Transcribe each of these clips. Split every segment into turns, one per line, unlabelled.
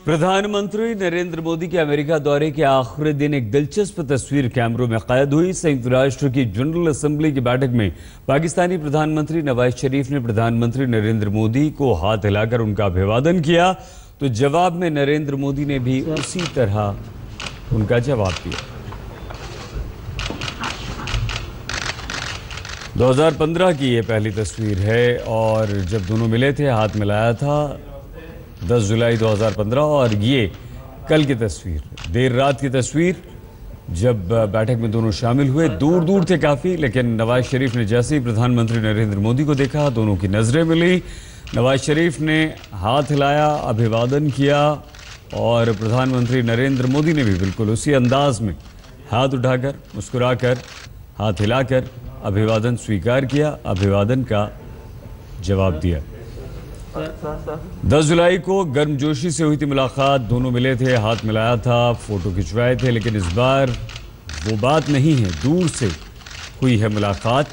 प्रधानमंत्री नरेंद्र मोदी के अमेरिका दौरे के आखिरी दिन एक दिलचस्प तस्वीर कैमरों में कैद हुई। संयुक्त राष्ट्र की जनरल असेंबली की बैठक में पाकिस्तानी प्रधानमंत्री नवाज शरीफ ने प्रधानमंत्री नरेंद्र मोदी को हाथ हिलाकर उनका अभिवादन किया, तो जवाब में नरेंद्र मोदी ने भी उसी तरह उनका जवाब दिया। 2015 की ये पहली तस्वीर है और जब दोनों मिले थे, हाथ मिलाया था 10 जुलाई 2015। और ये कल की तस्वीर, देर रात की तस्वीर, जब बैठक में दोनों शामिल हुए। दूर दूर थे काफ़ी, लेकिन नवाज शरीफ ने जैसे ही प्रधानमंत्री नरेंद्र मोदी को देखा, दोनों की नज़रें मिली। नवाज शरीफ ने हाथ हिलाया, अभिवादन किया और प्रधानमंत्री नरेंद्र मोदी ने भी बिल्कुल उसी अंदाज में हाथ उठाकर, मुस्कुराकर, हाथ हिलाकर अभिवादन स्वीकार किया, अभिवादन का जवाब दिया। 10 जुलाई को गर्मजोशी से हुई थी मुलाकात, दोनों मिले थे, हाथ मिलाया था, फोटो खिंचवाए थे, लेकिन इस बार वो बात नहीं है, दूर से हुई है मुलाकात।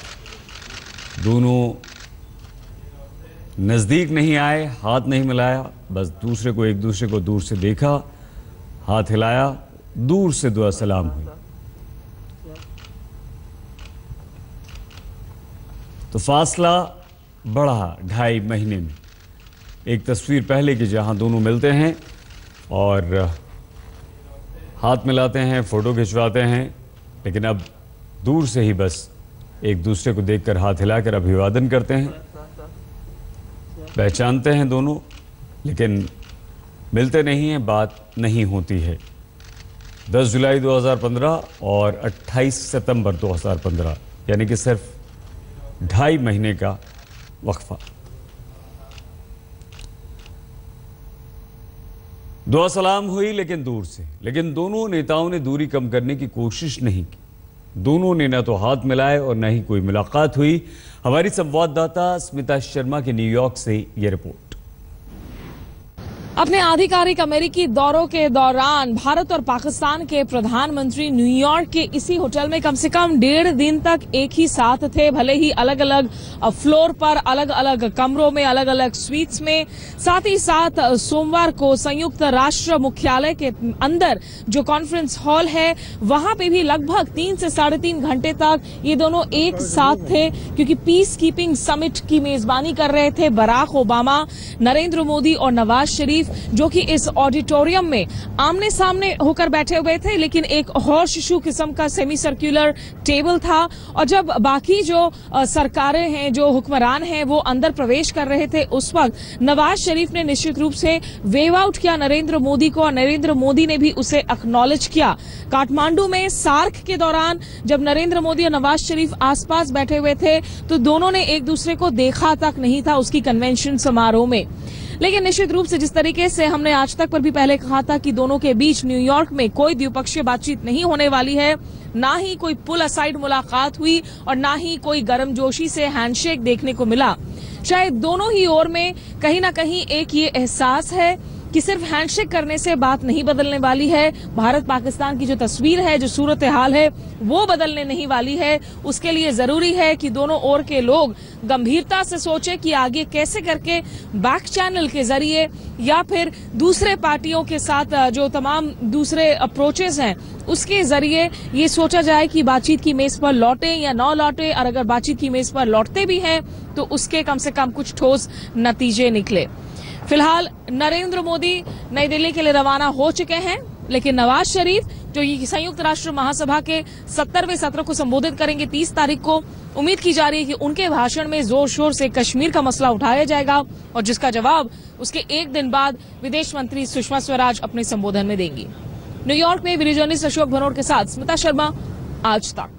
दोनों नज़दीक नहीं आए, हाथ नहीं मिलाया, बस एक दूसरे को दूर से देखा, हाथ हिलाया, दूर से दुआ सलाम हुई। तो फासला बढ़ा 2.5 महीने में। एक तस्वीर पहले की जहां दोनों मिलते हैं और हाथ मिलाते हैं, फोटो खिंचवाते हैं, लेकिन अब दूर से ही बस एक दूसरे को देखकर हाथ हिलाकर अभिवादन करते हैं। पहचानते हैं दोनों, लेकिन मिलते नहीं हैं, बात नहीं होती है। 10 जुलाई 2015 और 28 सितंबर 2015, यानी कि सिर्फ 2.5 महीने का वक्फा। दुआ सलाम हुई, लेकिन दूर से। लेकिन दोनों नेताओं ने दूरी कम करने की कोशिश नहीं की। दोनों ने न तो हाथ मिलाए और न ही कोई मुलाकात हुई। हमारी संवाददाता स्मिता शर्मा की न्यूयॉर्क से ये रिपोर्ट।
अपने आधिकारिक अमेरिकी दौरों के दौरान भारत और पाकिस्तान के प्रधानमंत्री न्यूयॉर्क के इसी होटल में कम से कम 1.5 दिन तक एक ही साथ थे, भले ही अलग अलग फ्लोर पर, अलग अलग कमरों में, अलग अलग स्वीट्स में। साथ ही साथ सोमवार को संयुक्त राष्ट्र मुख्यालय के अंदर जो कॉन्फ्रेंस हॉल है, वहां पे भी लगभग 3 से 3.5 घंटे तक ये दोनों एक साथ थे, क्योंकि पीस कीपिंग समिट की मेजबानी कर रहे थे बराक ओबामा, नरेंद्र मोदी और नवाज शरीफ, जो कि इस ऑडिटोरियम में आमने सामने होकर बैठे हुए थे, लेकिन एक हॉर्स शू किस्म का सेमी सर्कुलर टेबल था। और जब बाकी जो सरकारें हैं, जो हुक्मरान हैं, वो अंदर प्रवेश कर रहे थे, उस वक्त नवाज शरीफ ने निश्चित रूप से वेव आउट किया नरेंद्र मोदी को और नरेंद्र मोदी ने भी उसे एक्नॉलेज किया। काठमांडू में सार्क के दौरान जब नरेंद्र मोदी और नवाज शरीफ आसपास बैठे हुए थे, तो दोनों ने एक दूसरे को देखा तक नहीं था उसकी कन्वेंशन समारोह में। लेकिन निश्चित रूप से जिस तरीके से हमने आज तक पर भी पहले कहा था कि दोनों के बीच न्यूयॉर्क में कोई द्विपक्षीय बातचीत नहीं होने वाली है, ना ही कोई पुल असाइड मुलाकात हुई और ना ही कोई गर्मजोशी से हैंडशेक देखने को मिला। शायद दोनों ही ओर में कहीं ना कहीं एक ये एहसास है कि सिर्फ हैंडशेक करने से बात नहीं बदलने वाली है। भारत पाकिस्तान की जो तस्वीर है, जो सूरत हाल है, वो बदलने नहीं वाली है। उसके लिए जरूरी है कि दोनों ओर के लोग गंभीरता से सोचें कि आगे कैसे करके बैक चैनल के जरिए या फिर दूसरे पार्टियों के साथ जो तमाम दूसरे अप्रोचेस हैं, उसके जरिए ये सोचा जाए कि बातचीत की मेज पर लौटे या न लौटे, और अगर बातचीत की मेज पर लौटते भी हैं तो उसके कम से कम कुछ ठोस नतीजे निकले। फिलहाल नरेंद्र मोदी नई दिल्ली के लिए रवाना हो चुके हैं, लेकिन नवाज शरीफ जो ये संयुक्त राष्ट्र महासभा के 70वें सत्र को संबोधित करेंगे 30 तारीख को, उम्मीद की जा रही है कि उनके भाषण में जोर शोर से कश्मीर का मसला उठाया जाएगा और जिसका जवाब उसके एक दिन बाद विदेश मंत्री सुषमा स्वराज अपने संबोधन में देंगी। न्यूयॉर्क में वीडियो जर्नलिस्ट अशोक भनोट के साथ स्मिता शर्मा, आज तक।